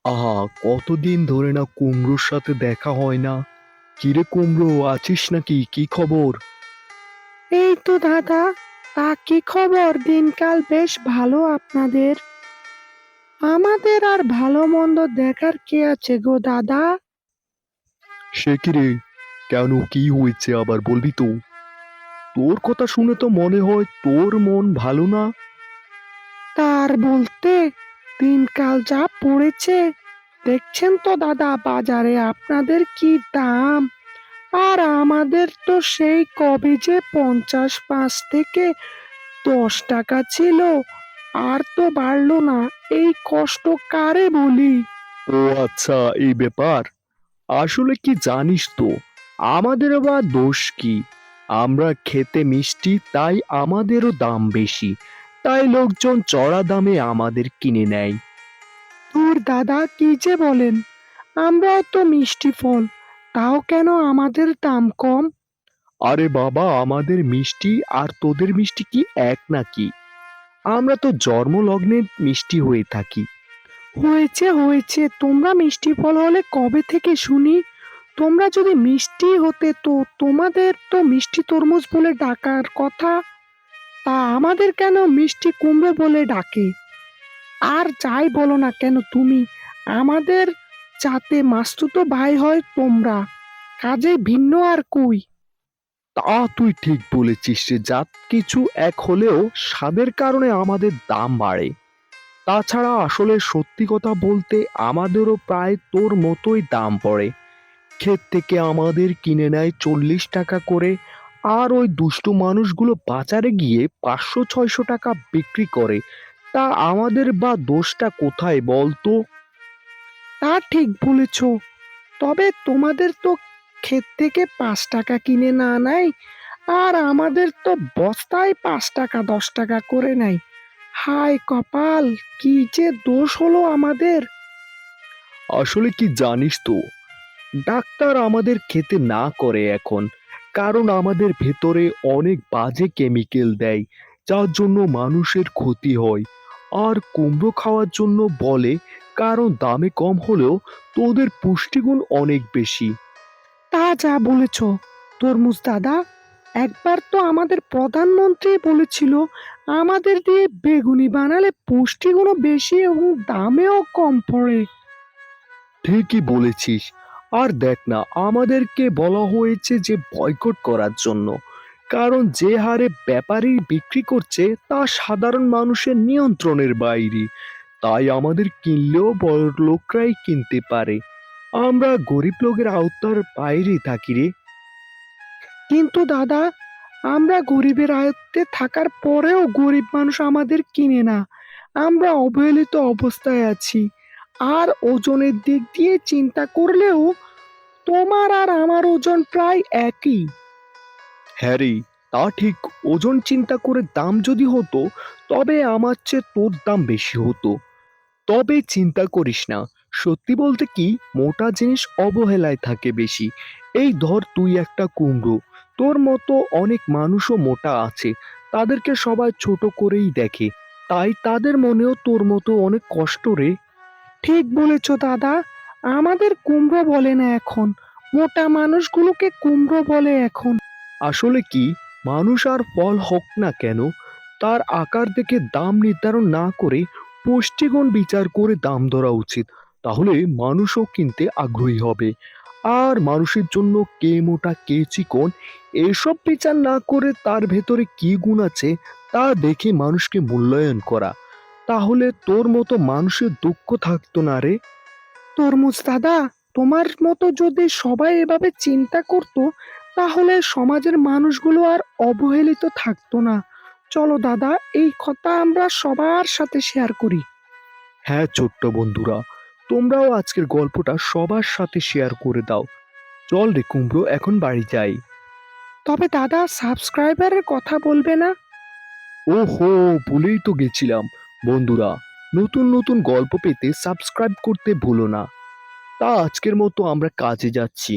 আহা, কতদিন ধরে না কুমড়োর সাথে দেখা হয় না। কিরে কুমড়ো, আছিস নাকি? কি খবর? এই তো দাদা, তা কি খবর? দিনকাল বেশ ভালো আপনাদের। আমাদের আর ভালো মন্দ দেখার কে আছে গো দাদা? সে কি রে? কেন, কি হয়েছে আবার বলবি তো? তোর কথা শুনে তো মনে হয় তোর মন ভালো না। তার বলতে, দিনকাল যা পড়েছে দেখছেন তো দাদা, বাজারে আপনাদের কি দাম! আর আমাদের তো সেই কবে যে ৫০ থেকে ১০ টাকা ছিল, আর তো বাড়লো না। এই কষ্ট কারে বলি? ও আচ্ছা, এই ব্যাপার। আসলে কি জানিস তো, আমাদের বা দোষ কি? আমরা খেতে মিষ্টি, তাই আমাদেরও দাম বেশি। তাই লোকজন চড়া দামে আমাদের কিনে নেয়। ধুর দাদা, কি যে বলেন! আমরাও তো মিষ্টি ফল, তাও কেন আমাদের দাম কম? আরে বাবা, আমাদের মিষ্টি আর তোদের মিষ্টি কি এক নাকি? আমরা তো জন্মলগ্নে মিষ্টি হয়ে থাকি। হয়েছে হয়েছে, তোমরা মিষ্টি ফল হলে কবে থেকে শুনি? তোমরা যদি মিষ্টি হতে তো তোমাদের তো মিষ্টি তরমুজ বলে ডাকার কথা। তা আমাদের কেন মিষ্টি কুমড়ো বলে ডাকে? আর যাই বলো না কেন তুমি, আমাদের যাতে মাসতুতো ভাই হয় তোমরা, কাজে ভিন্ন আর কই। তা তুই ঠিক বলেছিস রে, জাত কিছু এক হলেও স্বাদের কারণে আমাদের দাম বাড়ে। তাছাড়া আসলে সত্যি কথা বলতে আমাদেরও প্রায় তোর মতোই দাম পড়ে। ক্ষেত থেকে আমাদের কিনে নেয় 40 টাকা করে, আর ওই দুষ্টু মানুষগুলো বাজারে গিয়ে 500-600 টাকা বিক্রি করে। তা আমাদের বা দোষটা কোথায় বলতো? তা ঠিক বলেছ, তবে তোমাদের তো ক্ষেত থেকে 5 টাকা কিনে না নেয়, আর আমাদের তো বস্তায় 5 টাকা 10 টাকা করে নেয়। হায় কপাল! কি যে দোষ হলো আমাদের! আসলে কি জানিস তো, ডাক্তার আমাদের খেতে না করে এখন, কারণ আমাদের ভেতরে অনেক বাজে কেমিক্যাল দেয়, যার জন্য মানুষের ক্ষতি হয়। আর কুমড়ো খাওয়ার জন্য বলে, কারণ দামে কম হলেও তোদের পুষ্টিগুণ অনেক বেশি। তা যা বলেছ তরমুজ দাদা, একবার তো আমাদের প্রধানমন্ত্রী বলেছিল আমাদের দিয়ে বেগুনি বানালে পুষ্টিগুণও বেশি এবং দামেও কম পড়ে। ঠিকই বলেছিস। আর দেখ না, আমাদেরকে বলা হয়েছে যে বয়কট করার জন্য, কারণ যে হারে ব্যাপারী বিক্রি করছে তা সাধারণ মানুষের নিয়ন্ত্রণের বাইরে। তাই আমাদের কিনলেও বড়লোকরাই কিনতে পারে। আমরা গরিব লোকের আওতার বাইরে থাকি রে। কিন্তু দাদা, আমরা গরিবের আয়ত্তে থাকার পরেও গরিব মানুষ আমাদের কিনে না। আমরা অবহেলিত অবস্থায় আছি। আর ওজনের দিক দিয়ে চিন্তা করলেও তোমার আর আমার ওজন প্রায় একই। হ্যাঁ রে, তা ঠিক। ওজন চিন্তা করে দাম যদি হতো, তবে আমার চেয়ে তোর দাম বেশি হতো। তবে চিন্তা করিস না, সত্যি বলতে কি, মোটা জিনিস অবহেলায় থাকে বেশি। এই ধর তুই একটা কুমড়ো, তোর মতো অনেক মানুষও মোটা আছে, তাদেরকে সবাই ছোট করেই দেখে। তাই তাদের মনেও তোর মতো অনেক কষ্ট রে। ঠিক বলেছ দাদা, আমাদের কুমড়ো বলে না এখন, মোটা মানুষগুলোকে কুমড়ো বলে এখন। আসলে কি, মানুষ আর ফল হোক না কেন, তার আকার দেখে দাম নির্ধারণ না করে পুষ্টিগুণ বিচার করে দাম ধরা উচিত। তাহলে মানুষও কিনতে আগ্রহী হবে। আর মানুষের জন্য কে মোটা কে চিকন এসব বিচার না করে তার ভেতরে কি গুণ আছে তা দেখে মানুষকে মূল্যায়ন করা, তাহলে তোর মতো মানুষের দুঃখ থাকতো না রে। তরমুজ দাদা, তোমার মতো যদি সবাই এভাবে চিন্তা করতো, তাহলে সমাজের মানুষগুলো আর অবহেলিত থাকতো না। চলো দাদা, এই কথা আমরা সবার সাথে শেয়ার করি। হ্যাঁ ছোট্ট বন্ধুরা, তোমরাও আজকের গল্পটা সবার সাথে শেয়ার করে দাও। চল রে কুমড়ো, এখন বাড়ি যাই। তবে দাদা, সাবস্ক্রাইবারের কথা বলবে না? ওহো, ভুলেই তো গেছিলাম। বন্ধুরা, নতুন নতুন গল্প পেতে সাবস্ক্রাইব করতে ভুলো না। তা আজকের মতো আমরা কাজে যাচ্ছি।